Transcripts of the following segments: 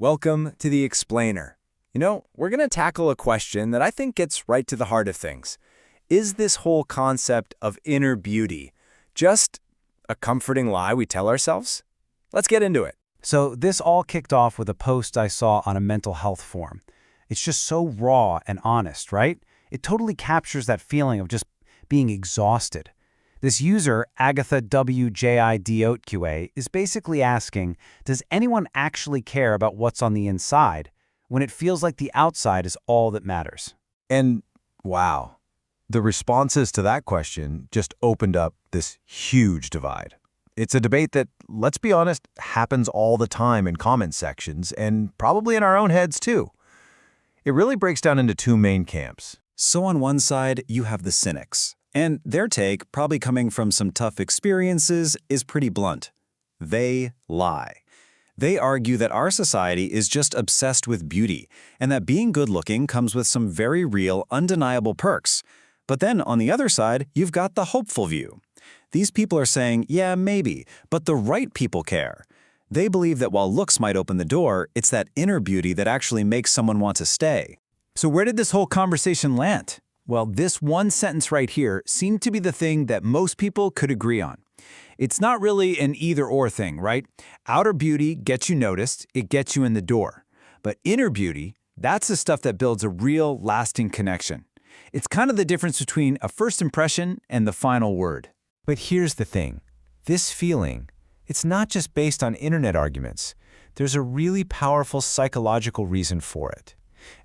Welcome to The Explainer. We're going to tackle a question that I think gets right to the heart of things. Is this whole concept of inner beauty just a comforting lie we tell ourselves? Let's get into it. So this all kicked off with a post I saw on a mental health forum. It's just so raw and honest, right? It totally captures that feeling of just being exhausted. This user, Agatha WJIDOTQA, is basically asking, does anyone actually care about what's on the inside when it feels like the outside is all that matters? And wow, the responses to that question just opened up this huge divide. It's a debate that, let's be honest, happens all the time in comment sections and probably in our own heads too. It really breaks down into two main camps. So on one side, you have the cynics. And their take, probably coming from some tough experiences, is pretty blunt. They lie. They argue that our society is just obsessed with beauty, and that being good-looking comes with some very real, undeniable perks. But then, on the other side, you've got the hopeful view. These people are saying, yeah, maybe, but the right people care. They believe that while looks might open the door, it's that inner beauty that actually makes someone want to stay. So where did this whole conversation land? Well, this one sentence right here seemed to be the thing that most people could agree on. It's not really an either-or thing, right? Outer beauty gets you noticed, it gets you in the door. But inner beauty, that's the stuff that builds a real, lasting connection. It's kind of the difference between a first impression and the final word. But here's the thing. This feeling, it's not just based on internet arguments. There's a really powerful psychological reason for it.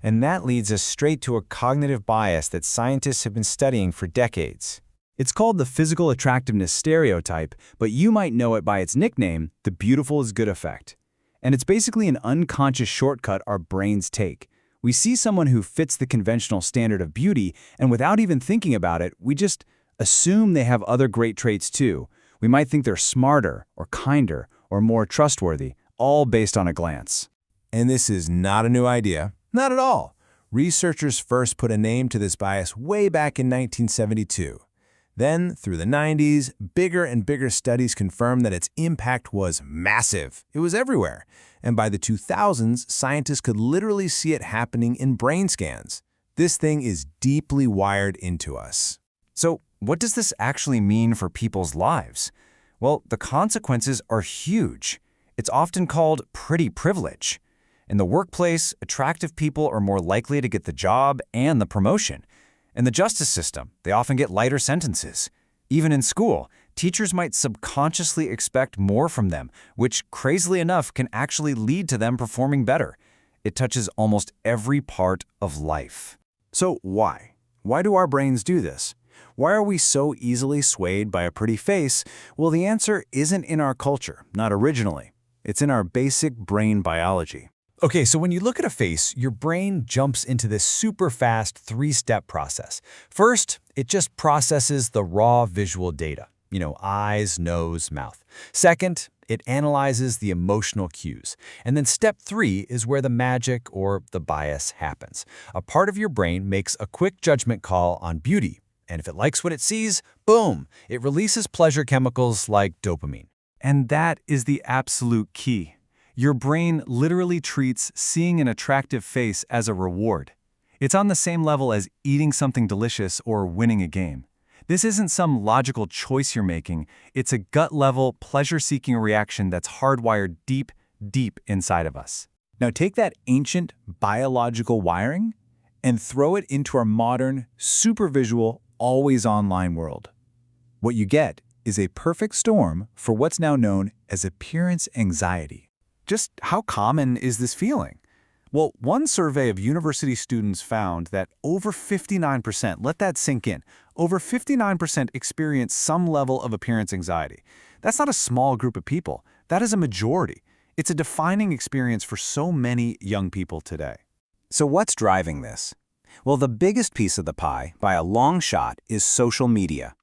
And that leads us straight to a cognitive bias that scientists have been studying for decades. It's called the physical attractiveness stereotype, but you might know it by its nickname, the beautiful is good effect. And it's basically an unconscious shortcut our brains take. We see someone who fits the conventional standard of beauty, and without even thinking about it, we just assume they have other great traits too. We might think they're smarter, or kinder, or more trustworthy, all based on a glance. And this is not a new idea. Not at all. Researchers first put a name to this bias way back in 1972. Then, through the 90s, bigger and bigger studies confirmed that its impact was massive. It was everywhere. And by the 2000s, scientists could literally see it happening in brain scans. This thing is deeply wired into us. So, what does this actually mean for people's lives? Well, the consequences are huge. It's often called pretty privilege. In the workplace, attractive people are more likely to get the job and the promotion. In the justice system, they often get lighter sentences. Even in school, teachers might subconsciously expect more from them, which, crazily enough, can actually lead to them performing better. It touches almost every part of life. So why? Why do our brains do this? Why are we so easily swayed by a pretty face? Well, the answer isn't in our culture, not originally. It's in our basic brain biology. Okay, so when you look at a face, your brain jumps into this super fast three-step process. First, it just processes the raw visual data. Eyes, nose, mouth. Second, it analyzes the emotional cues. And then step 3 is where the magic or the bias happens. A part of your brain makes a quick judgment call on beauty. And if it likes what it sees, boom, it releases pleasure chemicals like dopamine. And that is the absolute key. Your brain literally treats seeing an attractive face as a reward. It's on the same level as eating something delicious or winning a game. This isn't some logical choice you're making. It's a gut-level, pleasure-seeking reaction that's hardwired deep, deep inside of us. Now take that ancient biological wiring and throw it into our modern, super visual, always online world. What you get is a perfect storm for what's now known as appearance anxiety. Just how common is this feeling? Well, one survey of university students found that over 59%, let that sink in, over 59% experience some level of appearance anxiety. That's not a small group of people. That is a majority. It's a defining experience for so many young people today. So what's driving this? Well, the biggest piece of the pie, by a long shot, is social media.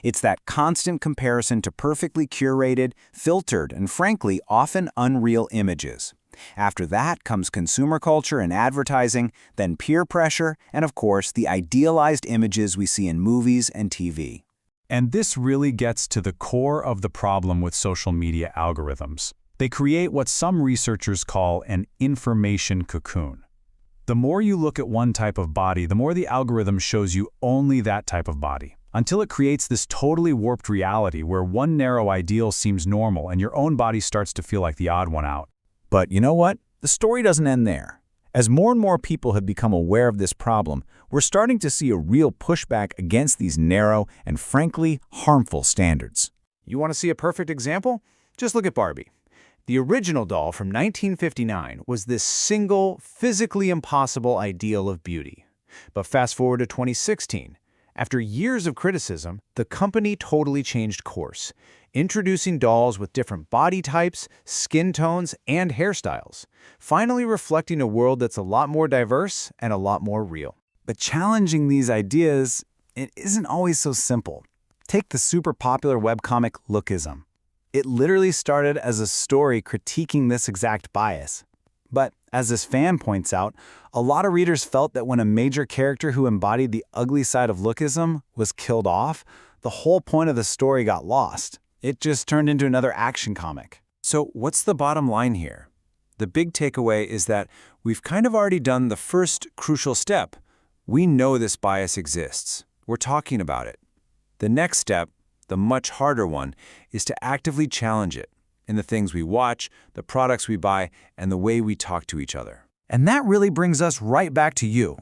It's that constant comparison to perfectly curated, filtered, and frankly, often unreal images. After that comes consumer culture and advertising, then peer pressure, and of course, the idealized images we see in movies and TV. And this really gets to the core of the problem with social media algorithms. They create what some researchers call an information cocoon. The more you look at one type of body, the more the algorithm shows you only that type of body, until it creates this totally warped reality where one narrow ideal seems normal and your own body starts to feel like the odd one out. But you know what? The story doesn't end there. As more and more people have become aware of this problem, we're starting to see a real pushback against these narrow and frankly harmful standards. You want to see a perfect example? Just look at Barbie. The original doll from 1959 was this single, physically impossible ideal of beauty. But fast forward to 2016. After years of criticism, the company totally changed course, introducing dolls with different body types, skin tones, and hairstyles, finally reflecting a world that's a lot more diverse and a lot more real. But challenging these ideas, it isn't always so simple. Take the super popular webcomic Lookism. It literally started as a story critiquing this exact bias. But as this fan points out, a lot of readers felt that when a major character who embodied the ugly side of lookism was killed off, the whole point of the story got lost. It just turned into another action comic. So what's the bottom line here? The big takeaway is that we've kind of already done the first crucial step. We know this bias exists. We're talking about it. The next step, the much harder one, is to actively challenge it in the things we watch, the products we buy, and the way we talk to each other. And that really brings us right back to you.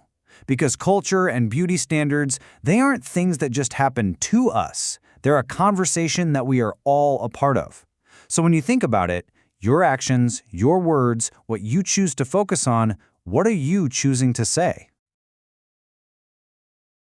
Because culture and beauty standards, they aren't things that just happen to us. They're a conversation that we are all a part of. So when you think about it, your actions, your words, what you choose to focus on, what are you choosing to say?